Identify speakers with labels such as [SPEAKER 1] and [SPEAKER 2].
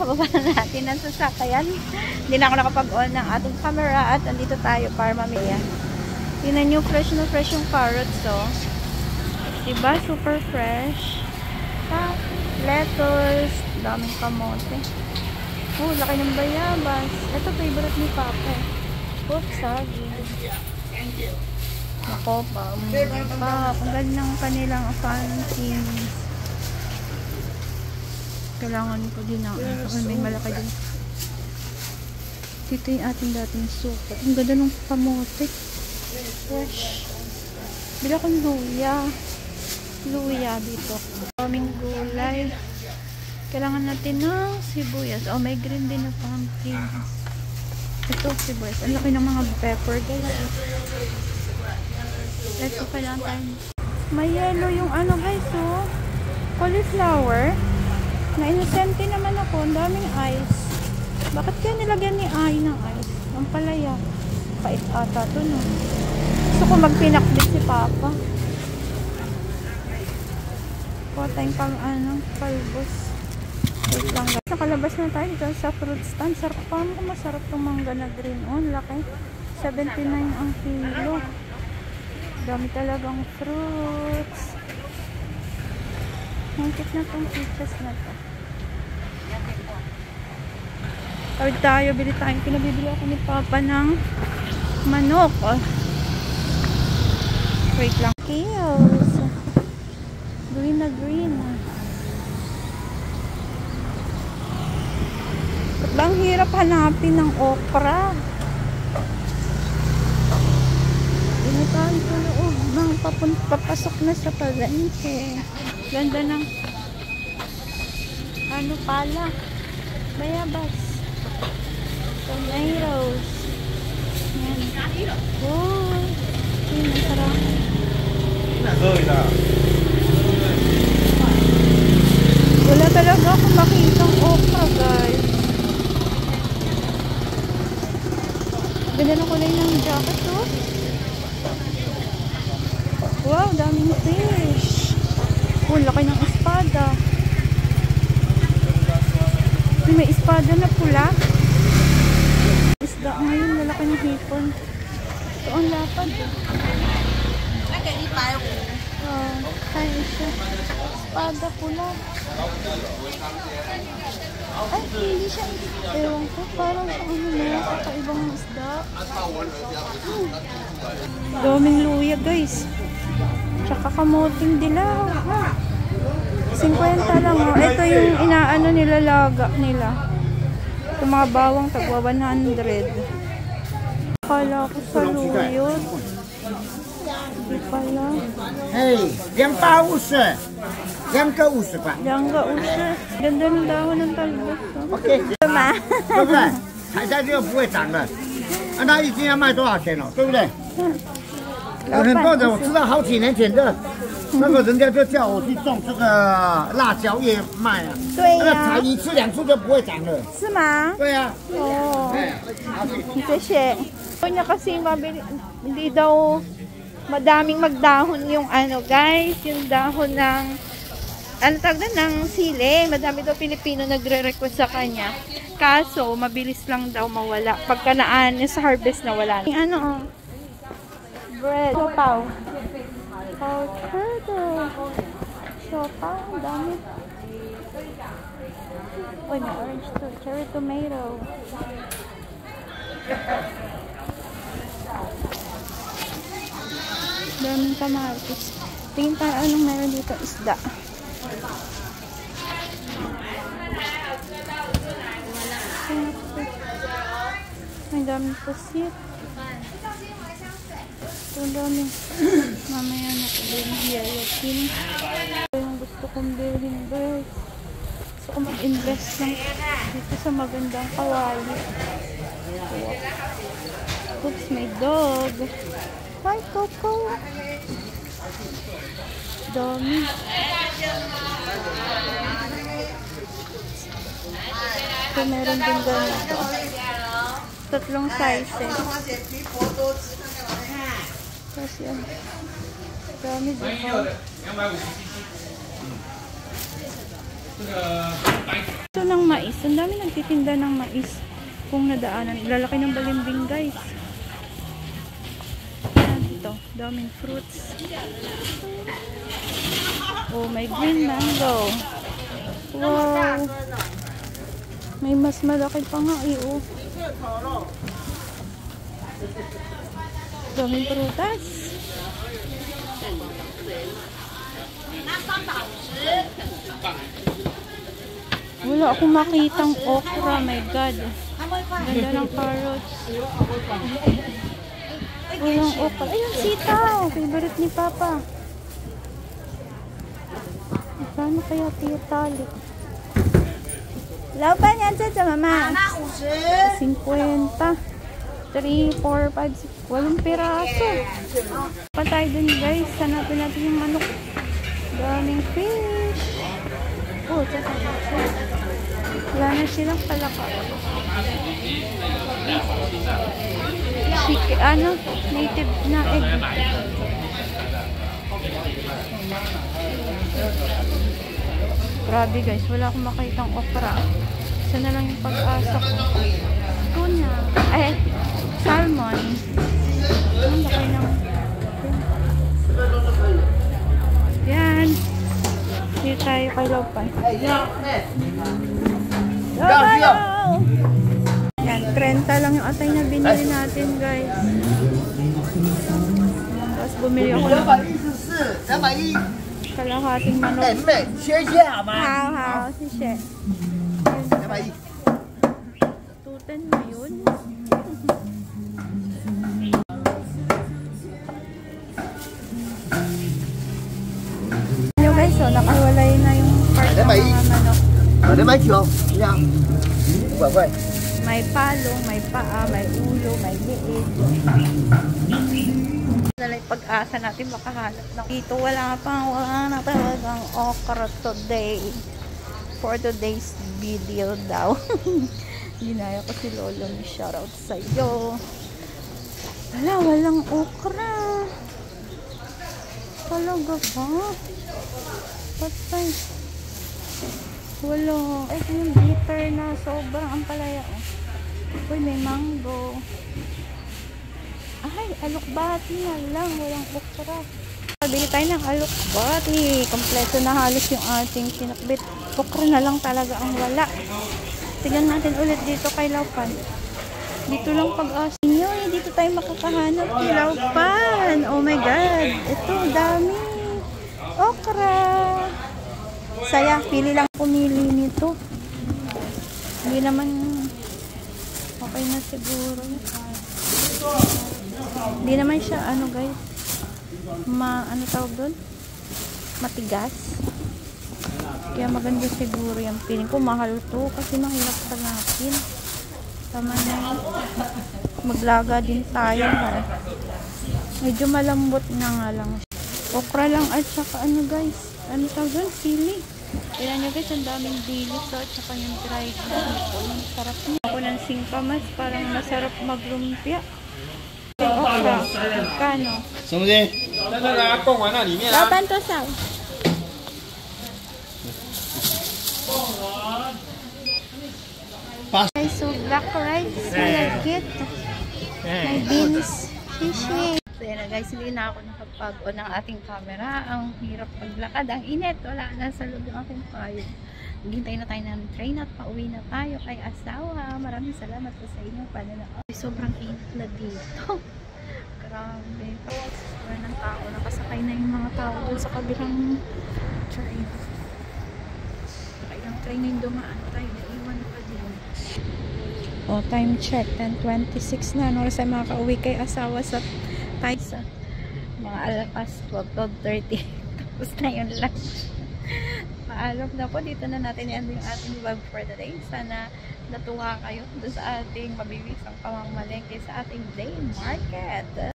[SPEAKER 1] Pababa na natin ang sasakyan. Hindi na ako nakapag-on ng ating camera at andito tayo para mamaya. Tingnan nyo, fresh na fresh yung carrots, oh. Diba? Super fresh. Lettuce. Daming kamote. Oh, laki ng bayabas. Ito, favorite ni Papa. Oops, saging. Ako pa. Ang ganda ng kanilang fancy. Kailangan ko din ang may malaki din. Dito yung ating dating sukat. Ang ganda ng kamote. Fresh. Bila akong luya. Luya dito. Daming gulay. Kailangan natin ng sibuyas. Oh, may green din na pumpkin. Ito, sibuyas. Ang laki ng mga pepper. Ito, kailangan tayo. May yellow yung ano guys, oh. Cauliflower. Na-inosente naman ako. Ang daming ice. Bakit kaya nilagyan ni Ay ng ice? Ang palaya. Pait ata ito, no? Gusto ko magpinakbit si Papa. Kuha tayong pang palbos. Wait lang. Nakalabas na tayo dito sa fruit stand. Sarap pa mo. Masarap itong mangga na green. Oh, laki. 79 ang kilo. Dami talagang fruits. Hangkit na itong peaches na ito. Tawid tayo. Bili tayo. Pinabibili ako ni Papa ng manok. Oh. Wait lang. Kales. Green na green. Ba't bang hirap hanapin ng okra? Hindi tayo sa loob. Papasok na sa palengke. Ganda ng ano pala. Bayabas. Tomatoes. Yan. Oh. Yan. Masarap. Wala talaga akong makitang okra, guys. Ganda na kulay ng jacket, oh. Wow, daming fish. Oh, laki ng espada. May espada na pula. Isda ngayon, lalaki ng hipon. Ito ang lapad. Oh, kaya siya. Espada pula. Ay, hindi siya. Ewan ko, parang sa ano na, sa kaibang isda. Daming luya, guys. Tsaka kamoting dilaw. 50 lang, oh. Ito yung inaano nila, laga nila. Ito mga bawang, tagwa 100. Akala ko sa luyot. Hindi pala.
[SPEAKER 2] Hey, 250. 250吧。
[SPEAKER 1] 250. Ganda ng dahon ng talbos.
[SPEAKER 2] OK。
[SPEAKER 1] 嘛。
[SPEAKER 2] 对不对？采摘这个不会长的。那一斤要卖多少钱哦？对不对？很多人我知道，好几年前的，那个人家就叫我去种这个辣椒叶卖啊。
[SPEAKER 1] 对呀。
[SPEAKER 2] 那个采一次两次就不会长了。
[SPEAKER 1] 是吗？
[SPEAKER 2] 对呀。
[SPEAKER 1] 哦。谢谢。Kanya kasi mabili, hindi daw madaming magdahon yung ano guys, yung dahon ng ano tawag ng sili. Madami daw Pilipino nagre-request sa kanya. Kaso mabilis lang daw mawala. Pagka naan sa harvest na wala. Yung ano oh. Bread. Siopaw. Avocado. Siopaw. Dami. Uy, may orange to. Cherry tomato. Daming kamatis. Tingin tayo anong meron dito isda. May daming pusit. Ito daming. Mamaya na ko din hiyayakin. Ito yung gusto kong bilhin guys. Gusto ko mag-invest ng dito sa magandang kawali. Oops, may dog. Hi, Coco. Dami. So, meron din ganito. 3 sizes. Tapos yan. Dami dito. Ito ng mais. Ang dami nagtitinda ng mais. Kung nadaanan. Lalaki ng balimbing, guys. Ayan, ito. Daming fruits. Oh, may green mango. Wow. May mas malaki pa nga eh, oh. Daming prutas. Wala akong makitang okra, my God. Ganda ng carrots. Walang okra. Ayun, sitaw. Favorite ni Papa. Paano kaya tiyatali? Laupan yan sa mama. 50. 3, 4, 5, 6, 8 piraso. Pa tayo dun, guys. Hanapin natin yung manok. Daming fish. Oh, wala na silang palaka. Chicken, ano? Native na egg. Grabe guys, wala akong makitang okra. Isa na lang yung pag-asa ko. Tuna. Ay, salmon. Ang laki ng... Yan. Dito tayo kay Laupan. Hello! Yan, 30 lang yung atay na binili natin, guys. Tapos bumili ako ng kalahating manok. How, sisye. Tutan na yun. Guys, so nakawalay na yung part ng mga manok. May palong, may paa, may ulo, may liig. Nalang pag-asa natin makahanap ng dito. Wala na talagang okra today. For today's video daw. Ginaya ko si Lolo ni shoutout sa iyo. Walang okra. Talaga ba? Patay. Wala. Ito yung bitter na sobrang ampalaya. Uy, may mango. Ay, alokbati na lang. Walang okra. Bili tayo ng alokbati. Kompleto na halos yung ating kinakbit. Okra na lang talaga ang wala. Tignan natin ulit dito kay Laupan. Dito lang pag-asa nyo. Dito tayo makakahanap kay Laupan. Oh my God. Ito, dami. Okra. Saya, pili lang pumili nito. Hindi naman okay na siguro. Hindi naman siya, ano guys, ano tawag doon? Matigas. Kaya maganda siguro yung piling ko. Mahal to kasi mahirap sa natin. Tama na. Maglaga din tayo. Medyo malambot na nga lang. Okra lang at saka ano guys, ano tawag doon? Sili. Kaya nyo guys, ang daming dilis at saka yung dried na ito. Sarap niya. Ako ng singkamas, parang masarap maglumpia. Okra, kano? Laban to sa. Guys, so black rice, malagkit. May beans, fish. So yan na guys, hindi na ako nakapag-on ng ating camera. Ang hirap paglakad, ang init. Wala na sa loob ng aking payo. Maghintay na tayo ng train at pauwi na tayo kay asawa. Maraming salamat po sa inyong panonood. Sobrang init na dito. Grabe. Wala ng tao. Nakasakay na yung mga tao doon sa kabilang train. Sakay ng train na yung dumaan tayo. Naiwan pa din. O, time check. 10:26 na. Ano oras ay makaka-uwi kay asawa sa tayo sa mga alapas 12:30. Tapos na yun lang. Paalam na po. Dito na natin i-end yung ating vlog for today. Sana natuwa kayo sa ating mabibisang pamamalengke sa ating day market.